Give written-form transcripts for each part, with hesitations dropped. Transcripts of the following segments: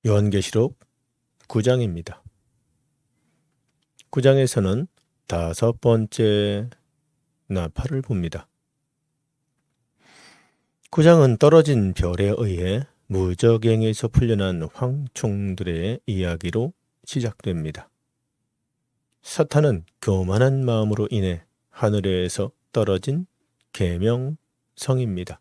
요한계시록 9장입니다. 9장에서는 다섯 번째 나팔을 봅니다. 9장은 떨어진 별에 의해 무적행에서 풀려난 황충들의 이야기로 시작됩니다. 사탄은 교만한 마음으로 인해 하늘에서 떨어진 계명성입니다.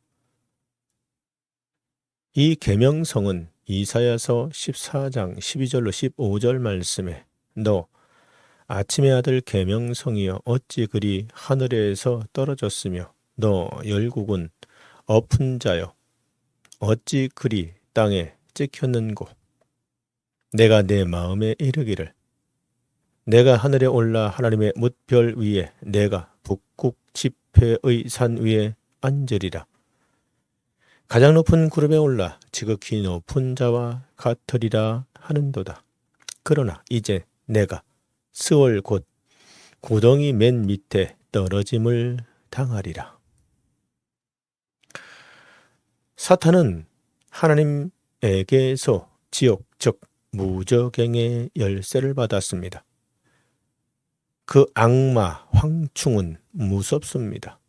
이 계명성은 이사야서 14장 12절로 15절 말씀에 너 아침의 아들 계명성이여 어찌 그리 하늘에서 떨어졌으며 너 열국은 엎은 자여 어찌 그리 땅에 찍혔는고 내가 내 마음에 이르기를 내가 하늘에 올라 하나님의 뭇별 위에 내가 북극 지폐의 산 위에 앉으리라. 가장 높은 구름에 올라 지극히 높은 자와 같으리라 하는도다. 그러나 이제 내가 스월 곧 구덩이 맨 밑에 떨어짐을 당하리라. 사탄은 하나님에게서 지옥 즉 무적행의 열쇠를 받았습니다. 그 악마 황충은 무섭습니다.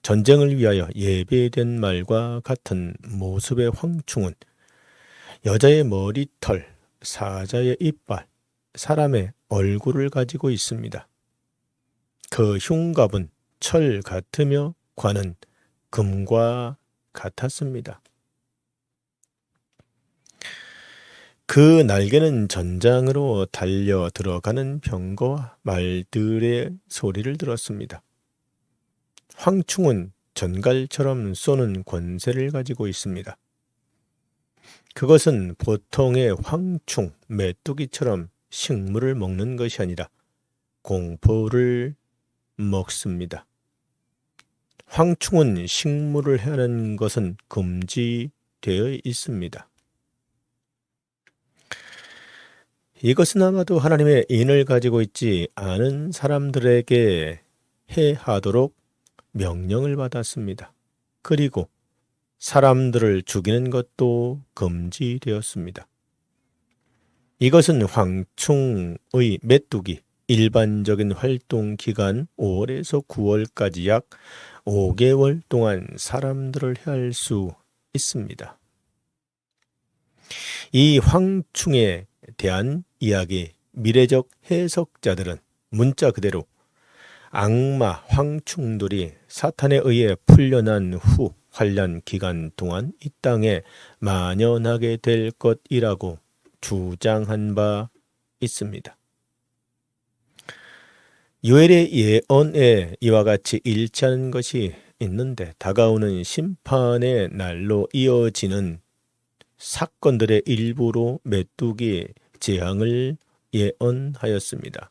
전쟁을 위하여 예비된 말과 같은 모습의 황충은 여자의 머리털, 사자의 이빨, 사람의 얼굴을 가지고 있습니다. 그 흉갑은 철 같으며 관은 금과 같았습니다. 그 날개는 전장으로 달려 들어가는 병거와 말들의 소리를 들었습니다. 황충은 전갈처럼 쏘는 권세를 가지고 있습니다. 그것은 보통의 황충, 메뚜기처럼 식물을 먹는 것이 아니라 공포를 먹습니다. 황충은 식물을 해하는 것은 금지되어 있습니다. 이것은 아마도 하나님의 인을 가지고 있지 않은 사람들에게 해하도록 명령을 받았습니다. 그리고 사람들을 죽이는 것도 금지되었습니다. 이것은 황충의 메뚜기 일반적인 활동 기간 5월에서 9월까지 약 5개월 동안 사람들을 해할 수 있습니다. 이 황충에 대한 이야기 미래적 해석자들은 문자 그대로 악마 황충들이 사탄에 의해 풀려난 후 환란 기간 동안 이 땅에 만연하게 될 것이라고 주장한 바 있습니다. 요엘의 예언에 이와 같이 일치하는 것이 있는데 다가오는 심판의 날로 이어지는 사건들의 일부로 메뚜기 재앙을 예언하였습니다.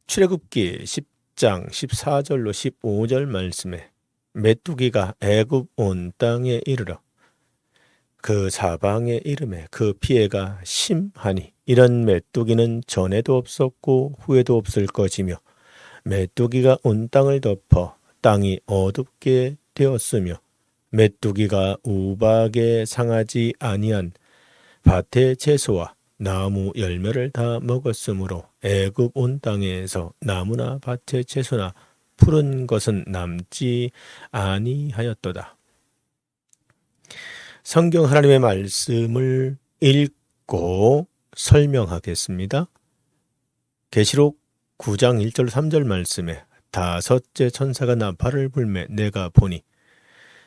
출애굽기 10장 14절로 15절 말씀에 메뚜기가 애굽 온 땅에 이르러 그 사방에 이름에 그 피해가 심하니 이런 메뚜기는 전에도 없었고 후에도 없을 것이며 메뚜기가 온 땅을 덮어 땅이 어둡게 되었으며 메뚜기가 우박에 상하지 아니한 밭의 채소와 나무 열매를 다 먹었으므로 애굽 온 땅에서 나무나 밭의 채소나 푸른 것은 남지 아니하였도다. 성경 하나님의 말씀을 읽고 설명하겠습니다. 계시록 9장 1절 3절 말씀에 다섯째 천사가 나팔을 불매 내가 보니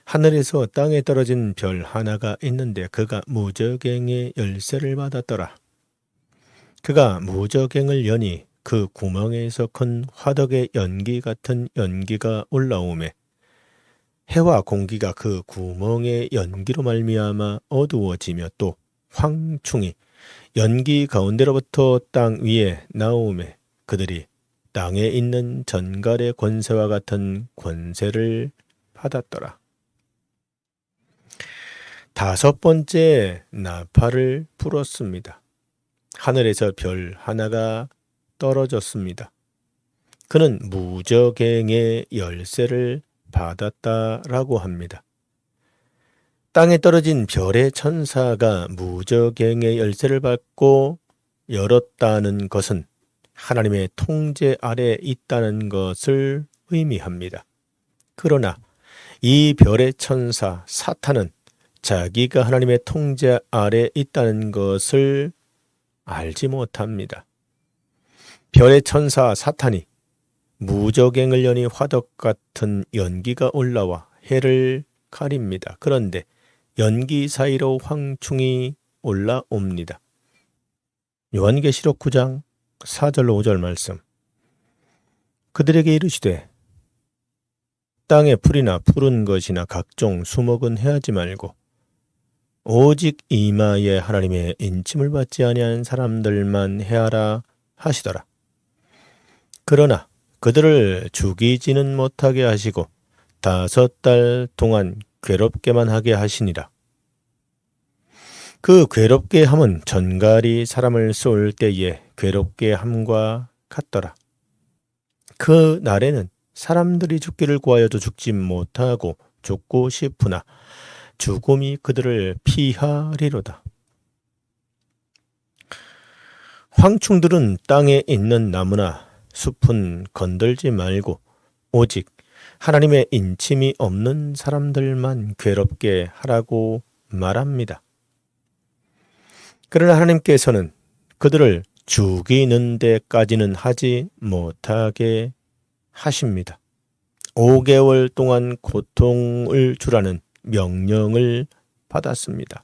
하늘에서 땅에 떨어진 별 하나가 있는데 그가 무적행의 열쇠를 받았더라. 그가 무적행을 여니 그 구멍에서 큰 화덕의 연기 같은 연기가 올라오매 해와 공기가 그 구멍의 연기로 말미암아 어두워지며 또 황충이 연기 가운데로부터 땅 위에 나오매 그들이 땅에 있는 전갈의 권세와 같은 권세를 받았더라. 다섯 번째 나팔을 불었습니다. 하늘에서 별 하나가 떨어졌습니다. 그는 무적행의 열쇠를 받았다라고 합니다. 땅에 떨어진 별의 천사가 무저갱의 열쇠를 받고 열었다는 것은 하나님의 통제 아래 있다는 것을 의미합니다. 그러나 이 별의 천사 사탄은 자기가 하나님의 통제 아래 있다는 것을 알지 못합니다. 별의 천사 사탄이 무저갱을 여니 화덕 같은 연기가 올라와 해를 가립니다. 그런데 연기 사이로 황충이 올라옵니다. 요한계시록 9장 4절로 5절 말씀. 그들에게 이르시되 땅에 풀이나 푸른 것이나 각종 수목은 해하지 말고 오직 이마에 하나님의 인침을 받지 아니한 사람들만 해하라 하시더라. 그러나 그들을 죽이지는 못하게 하시고 5달 동안 괴롭게만 하게 하시니라. 그 괴롭게 함은 전갈이 사람을 쏠 때에 괴롭게 함과 같더라. 그 날에는 사람들이 죽기를 구하여도 죽지 못하고 죽고 싶으나 죽음이 그들을 피하리로다. 황충들은 땅에 있는 나무나 숲은 건들지 말고 오직 하나님의 인침이 없는 사람들만 괴롭게 하라고 말합니다. 그러나 하나님께서는 그들을 죽이는 데까지는 하지 못하게 하십니다. 5개월 동안 고통을 주라는 명령을 받았습니다.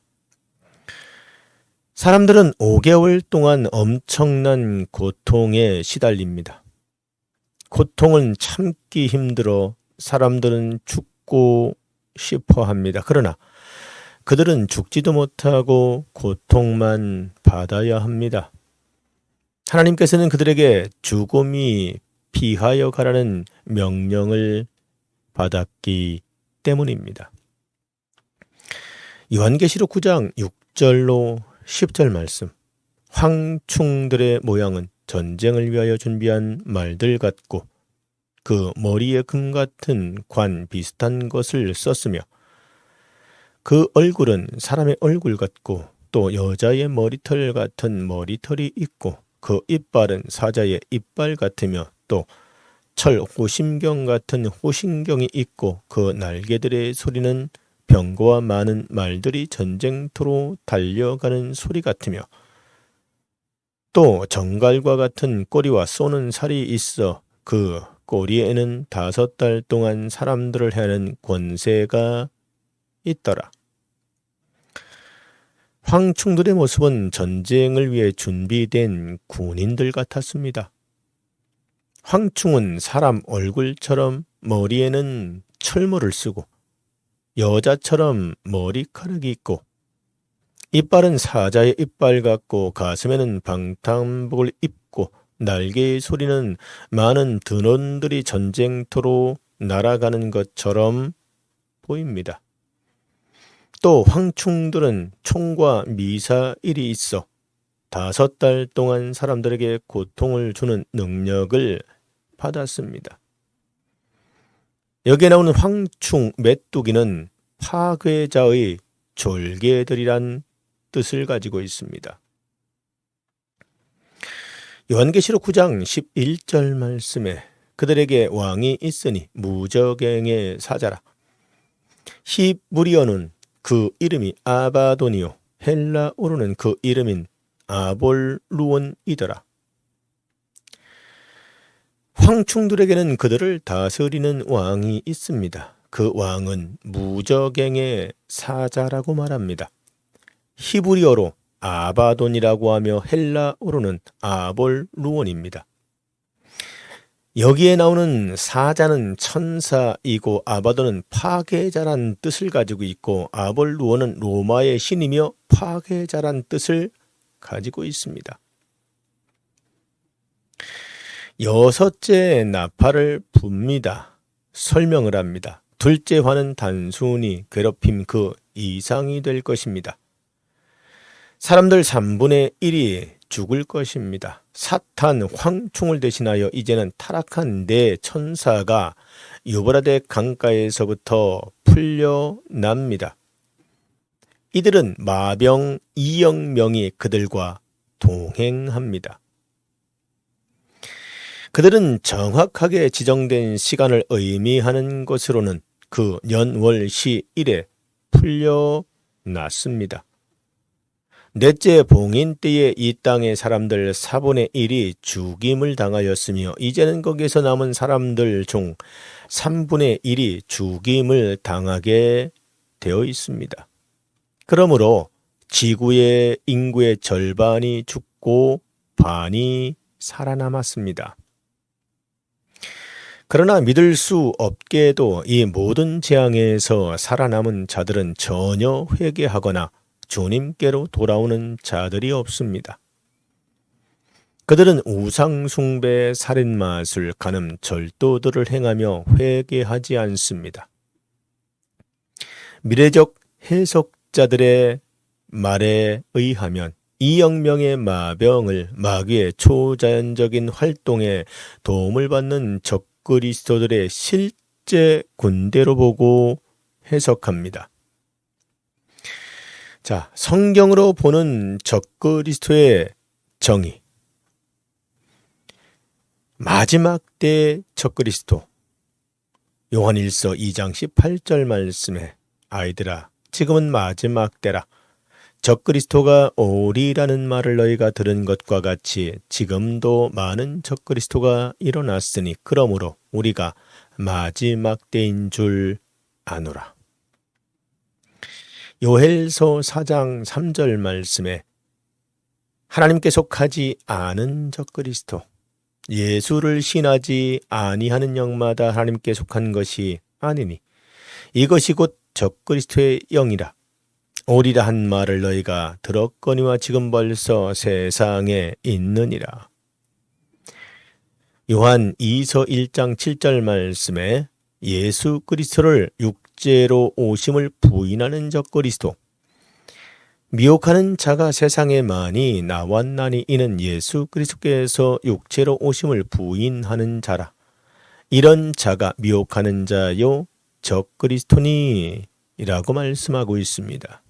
사람들은 5개월 동안 엄청난 고통에 시달립니다. 고통은 참기 힘들어 사람들은 죽고 싶어 합니다. 그러나 그들은 죽지도 못하고 고통만 받아야 합니다. 하나님께서는 그들에게 죽음이 피하여 가라는 명령을 받았기 때문입니다. 요한계시록 9장 6절로 10절 말씀. 황충들의 모양은 전쟁을 위하여 준비한 말들 같고 그 머리에 금 같은 관 비슷한 것을 썼으며 그 얼굴은 사람의 얼굴 같고 또 여자의 머리털 같은 머리털이 있고 그 이빨은 사자의 이빨 같으며 또 철 호심경 같은 호심경이 있고 그 날개들의 소리는 병거와 많은 말들이 전쟁터로 달려가는 소리 같으며 또 정갈과 같은 꼬리와 쏘는 살이 있어 그 꼬리에는 5달 동안 사람들을 해하는 권세가 있더라. 황충들의 모습은 전쟁을 위해 준비된 군인들 같았습니다. 황충은 사람 얼굴처럼 머리에는 철모를 쓰고 여자처럼 머리카락이 있고 이빨은 사자의 이빨 같고 가슴에는 방탄복을 입고 날개의 소리는 많은 드론들이 전쟁터로 날아가는 것처럼 보입니다. 또 황충들은 총과 미사일이 있어 5달 동안 사람들에게 고통을 주는 능력을 받았습니다. 여기에 나오는 황충 메뚜기는 파괴자의 졸개들이란 뜻을 가지고 있습니다. 요한계시록 9장 11절 말씀에 그들에게 왕이 있으니 무저갱의 사자라. 히브리어는 그 이름이 아바돈이요 헬라어로는 그 이름인 아볼루온이더라. 황충들에게는 그들을 다스리는 왕이 있습니다. 그 왕은 무저갱의 사자라고 말합니다. 히브리어로 아바돈이라고 하며 헬라어로는 아볼루온입니다. 여기에 나오는 사자는 천사이고 아바돈은 파괴자란 뜻을 가지고 있고 아볼루온은 로마의 신이며 파괴자란 뜻을 가지고 있습니다. 6째 나팔을 붑니다. 설명을 합니다. 둘째 화는 단순히 괴롭힘 그 이상이 될 것입니다. 사람들 3분의 1이 죽을 것입니다. 사탄 황충을 대신하여 이제는 타락한 네 천사가 유브라데 강가에서부터 풀려납니다. 이들은 마병 2억 명이 그들과 동행합니다. 그들은 정확하게 지정된 시간을 의미하는 것으로는 그 년월시 1에 풀려났습니다. 넷째 봉인 때에 이 땅의 사람들 4분의 1이 죽임을 당하였으며 이제는 거기서 남은 사람들 중 3분의 1이 죽임을 당하게 되어 있습니다. 그러므로 지구의 인구의 절반이 죽고 반이 살아남았습니다. 그러나 믿을 수 없게도 이 모든 재앙에서 살아남은 자들은 전혀 회개하거나 주님께로 돌아오는 자들이 없습니다. 그들은 우상 숭배, 살인 마술, 간음, 절도들을 행하며 회개하지 않습니다. 미래적 해석자들의 말에 의하면 2억 명의 마병을 마귀의 초자연적인 활동에 도움을 받는 적그리스도들의 실제 군대로 보고 해석합니다. 자, 성경으로 보는 적그리스도의 정의. 마지막 때 적그리스도. 요한일서 2장 18절 말씀에 아이들아 지금은 마지막 때라. 적그리스도가 오리라는 말을 너희가 들은 것과 같이 지금도 많은 적그리스도가 일어났으니 그러므로 우리가 마지막 때인 줄 아노라. 요엘서 4장 3절 말씀에 하나님께 속하지 않은 적그리스도, 예수를 신하지 아니하는 영마다 하나님께 속한 것이 아니니 이것이 곧 적그리스도의 영이라. 오리라 한 말을 너희가 들었거니와 지금 벌써 세상에 있느니라. 요한 2서 1장 7절 말씀에 예수 그리스도를 육체로 오심을 부인하는 적그리스도, 미혹하는 자가 세상에 많이 나왔나니 이는 예수 그리스도께서 육체로 오심을 부인하는 자라. 이런 자가 미혹하는 자요 적그리스도니 라고 말씀하고 있습니다.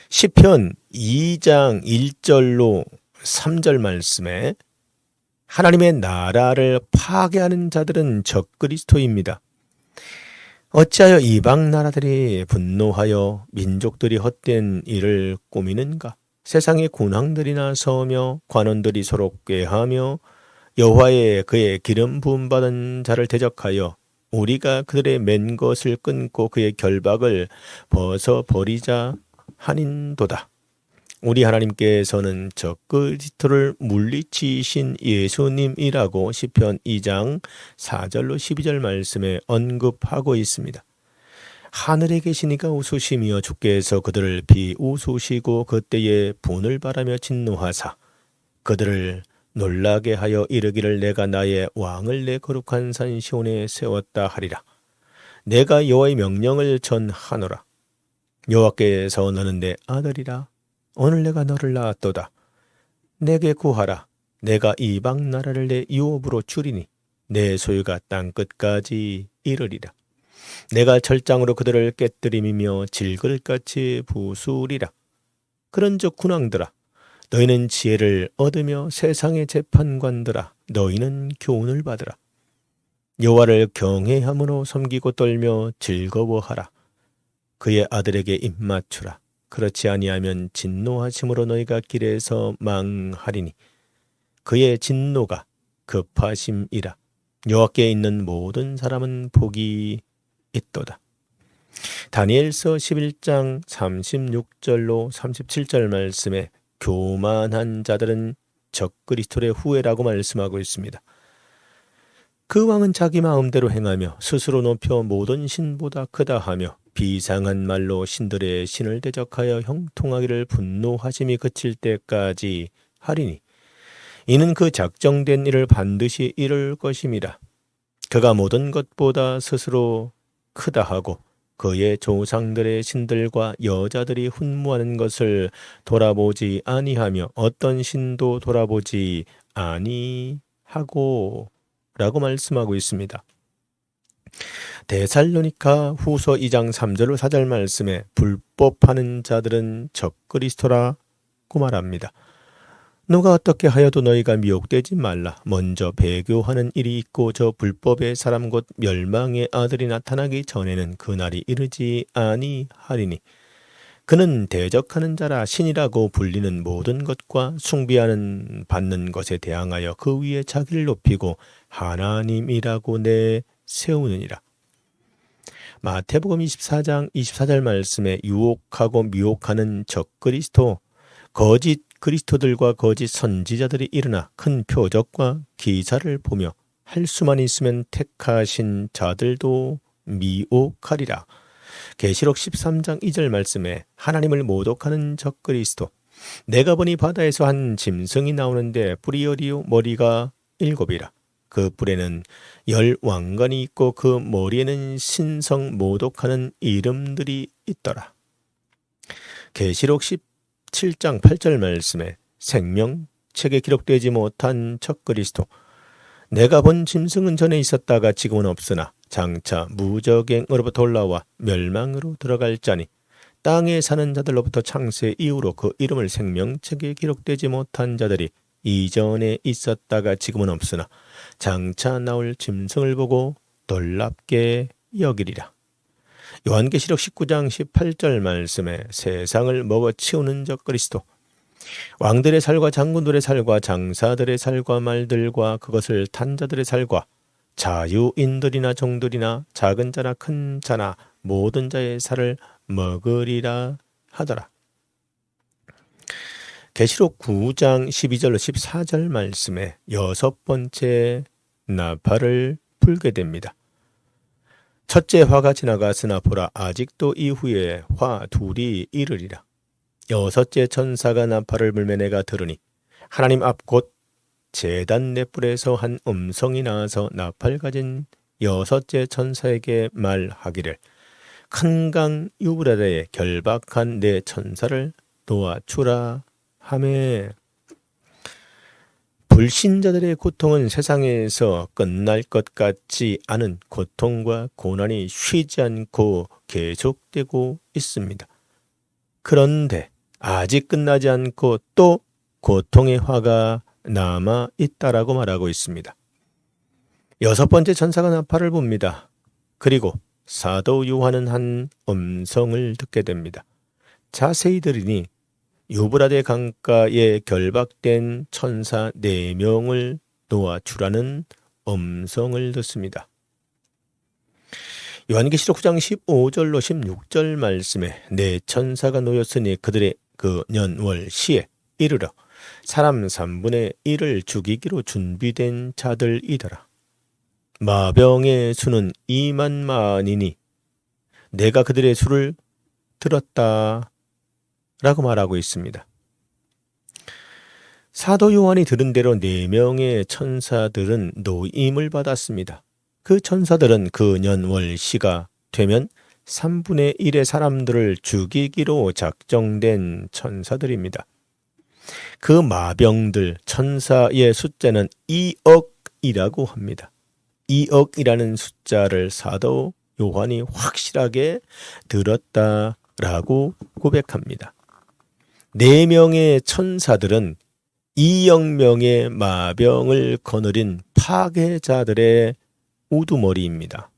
시편 2장 1절로 3절 말씀에 하나님의 나라를 파괴하는 자들은 적그리스도입니다. 어찌하여 이방 나라들이 분노하여 민족들이 헛된 일을 꾸미는가? 세상의 군왕들이나 서며 관원들이 서로 꾀하며 여호와의 그의 기름 부음 받은 자를 대적하여 우리가 그들의 맨 것을 끊고 그의 결박을 벗어버리자 하는도다. 우리 하나님께서는 적그리스도를 물리치신 예수님이라고 시편 2장 4절로 12절 말씀에 언급하고 있습니다. 하늘에 계시니가 웃으시며 주께서 그들을 비웃으시고 그때에 분을 바라며 진노하사 그들을 놀라게 하여 이르기를 내가 나의 왕을 내 거룩한 산 시온에 세웠다 하리라. 내가 여호와의 명령을 전하노라. 여호와께서 너는 내 아들이라. 오늘 내가 너를 낳았도다. 내게 구하라. 내가 이방 나라를 내 유업으로 주리니 내 소유가 땅 끝까지 이르리라. 내가 철장으로 그들을 깨뜨리며 질그릇같이 부수리라. 그런즉 군왕들아 너희는 지혜를 얻으며 세상의 재판관들아 너희는 교훈을 받으라. 여호와를 경외함으로 섬기고 떨며 즐거워하라. 그의 아들에게 입맞추라. 그렇지 아니하면 진노하심으로 너희가 길에서 망하리니 그의 진노가 급하심이라. 여호와께 있는 모든 사람은 복이 있도다. 다니엘서 11장 36절로 37절 말씀에 교만한 자들은 적그리스도의 후예라고 말씀하고 있습니다. 그 왕은 자기 마음대로 행하며 스스로 높여 모든 신보다 크다 하며 비상한 말로 신들의 신을 대적하여 형통하기를 분노하심이 그칠 때까지 하리니 이는 그 작정된 일을 반드시 이룰 것임이라. 그가 모든 것보다 스스로 크다 하고 그의 조상들의 신들과 여자들이 훈무하는 것을 돌아보지 아니하며 어떤 신도 돌아보지 아니하고 라고 말씀하고 있습니다. 데살로니가 후서 2장 3절로 4절 말씀에 불법하는 자들은 적그리스도라고 말합니다. 누가 어떻게 하여도 너희가 미혹되지 말라. 먼저 배교하는 일이 있고 저 불법의 사람 곧 멸망의 아들이 나타나기 전에는 그날이 이르지 아니하리니 그는 대적하는 자라 신이라고 불리는 모든 것과 숭배하는 받는 것에 대항하여 그 위에 자기를 높이고 하나님이라고 내세우느니라. 마태복음 24장 24절 말씀에 유혹하고 미혹하는 적그리스도 거짓 그리스도들과 거짓 선지자들이 일어나 큰 표적과 기사를 보며 할 수만 있으면 택하신 자들도 미혹하리라. 계시록 13장 2절 말씀에 하나님을 모독하는 적그리스도 내가 보니 바다에서 한 짐승이 나오는데 뿔이 여리요 머리가 7이라. 그 뿔에는 10왕관이 있고 그 머리에는 신성 모독하는 이름들이 있더라. 계시록 17장 8절 말씀에 생명책에 기록되지 못한 적그리스도 내가 본 짐승은 전에 있었다가 지금은 없으나 장차 무적행으로부터 올라와 멸망으로 들어갈 자니 땅에 사는 자들로부터 창세 이후로 그 이름을 생명책에 기록되지 못한 자들이 이전에 있었다가 지금은 없으나 장차 나올 짐승을 보고 놀랍게 여기리라. 요한계시록 19장 18절 말씀에 세상을 먹어치우는 적그리스도 왕들의 살과 장군들의 살과 장사들의 살과 말들과 그것을 탄 자들의 살과 자유인들이나 종들이나 작은 자나 큰 자나 모든 자의 살을 먹으리라 하더라. 계시록 9장 12절로 14절 말씀에 6번째 나팔을 불게 됩니다. 첫째 화가 지나갔으나 보라 아직도 이후에 화 둘이 이르리라. 여섯째 천사가 나팔을 불매 내가 들으니 하나님 앞 곧 제단 넷불에서 한 음성이 나와서 나팔 가진 여섯째 천사에게 말하기를 큰 강 유브라데에 결박한 내 천사를 놓아주라 하매 불신자들의 고통은 세상에서 끝날 것 같지 않은 고통과 고난이 쉬지 않고 계속되고 있습니다. 그런데 아직 끝나지 않고 또 고통의 화가 남아 있다라고 말하고 있습니다. 6번째 천사가 나팔을 붑니다. 그리고 사도 요한은 한 음성을 듣게 됩니다. 자세히 들으니 유브라데 강가에 결박된 천사 4명을 놓아주라는 음성을 듣습니다. 요한계시록 9장 15절로 16절 말씀에 네 천사가 놓였으니 그들의 그 년월 시에 이르러 사람 3분의 1을 죽이기로 준비된 자들이더라. 마병의 수는 2만만이니 내가 그들의 수를 들었다 라고 말하고 있습니다. 사도 요한이 들은 대로 4명의 천사들은 노임을 받았습니다. 그 천사들은 그 년월 시가 되면 3분의 1의 사람들을 죽이기로 작정된 천사들입니다. 그 마병들 천사의 숫자는 2억이라고 합니다. 2억이라는 숫자를 사도 요한이 확실하게 들었다라고 고백합니다. 4명의 천사들은 2억 명의 마병을 거느린 파괴자들의 우두머리입니다.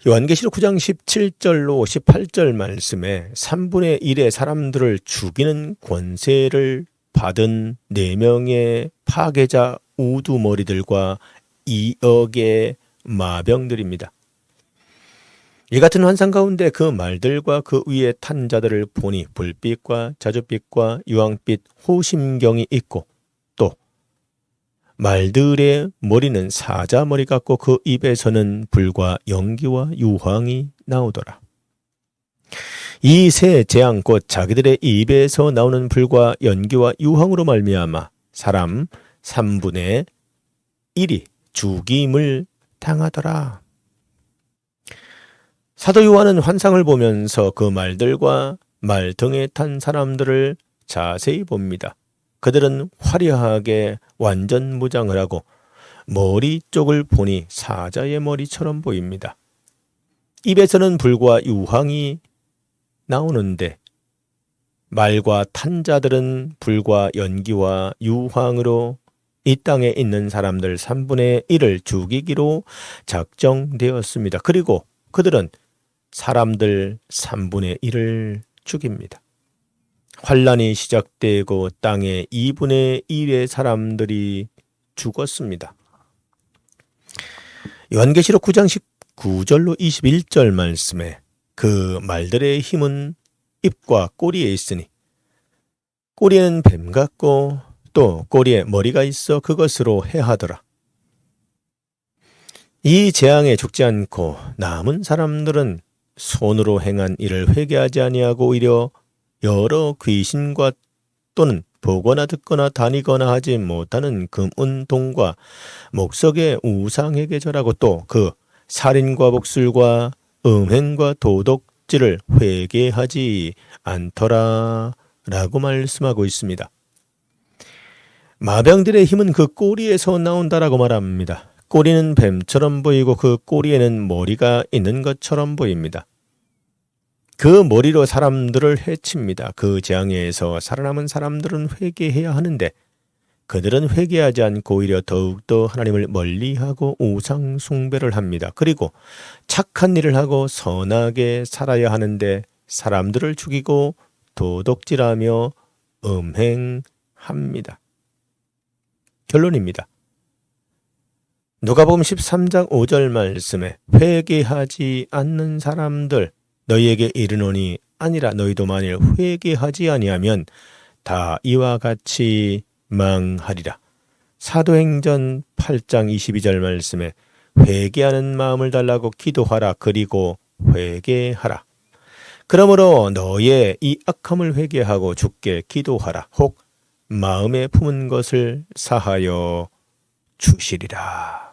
요한계시록 9장 17절로 18절 말씀에 3분의 1의 사람들을 죽이는 권세를 받은 4명의 파괴자 우두머리들과 2억의 마병들입니다. 이 같은 환상 가운데 그 말들과 그 위에 탄 자들을 보니 불빛과 자줏빛과 유황빛 호심경이 있고 또 말들의 머리는 사자머리 같고 그 입에서는 불과 연기와 유황이 나오더라. 이 세 재앙 곧 자기들의 입에서 나오는 불과 연기와 유황으로 말미암아 사람 3분의 1이 죽임을 당하더라. 사도 요한은 환상을 보면서 그 말들과 말 등에 탄 사람들을 자세히 봅니다. 그들은 화려하게 완전 무장을 하고 머리 쪽을 보니 사자의 머리처럼 보입니다. 입에서는 불과 유황이 나오는데 말과 탄 자들은 불과 연기와 유황으로 이 땅에 있는 사람들 3분의 1을 죽이기로 작정되었습니다. 그리고 그들은 사람들 3분의 1을 죽입니다. 환란이 시작되고 땅의 2분의 1의 사람들이 죽었습니다. 요한계시록 9장 19절로 21절 말씀에 그 말들의 힘은 입과 꼬리에 있으니 꼬리에는 뱀 같고 또 꼬리에 머리가 있어 그것으로 해하더라. 이 재앙에 죽지 않고 남은 사람들은 손으로 행한 일을 회개하지 아니하고 오히려 여러 귀신과 또는 보거나 듣거나 다니거나 하지 못하는 금은 동과 목석의 우상에게 절하고 또 그 살인과 복술과 음행과 도덕질을 회개하지 않더라 라고 말씀하고 있습니다. 마병들의 힘은 그 꼬리에서 나온다라고 말합니다. 꼬리는 뱀처럼 보이고 그 꼬리에는 머리가 있는 것처럼 보입니다. 그 머리로 사람들을 해칩니다. 그 재앙에서 살아남은 사람들은 회개해야 하는데 그들은 회개하지 않고 오히려 더욱더 하나님을 멀리하고 우상 숭배를 합니다. 그리고 착한 일을 하고 선하게 살아야 하는데 사람들을 죽이고 도덕질하며 음행합니다. 결론입니다. 누가복음 13장 5절 말씀에 회개하지 않는 사람들 너희에게 이르노니 아니라 너희도 만일 회개하지 아니하면 다 이와 같이 망하리라. 사도행전 8장 22절 말씀에 회개하는 마음을 달라고 기도하라. 그리고 회개하라. 그러므로 너의 이 악함을 회개하고 주께 기도하라. 혹 마음에 품은 것을 사하여 주시리라.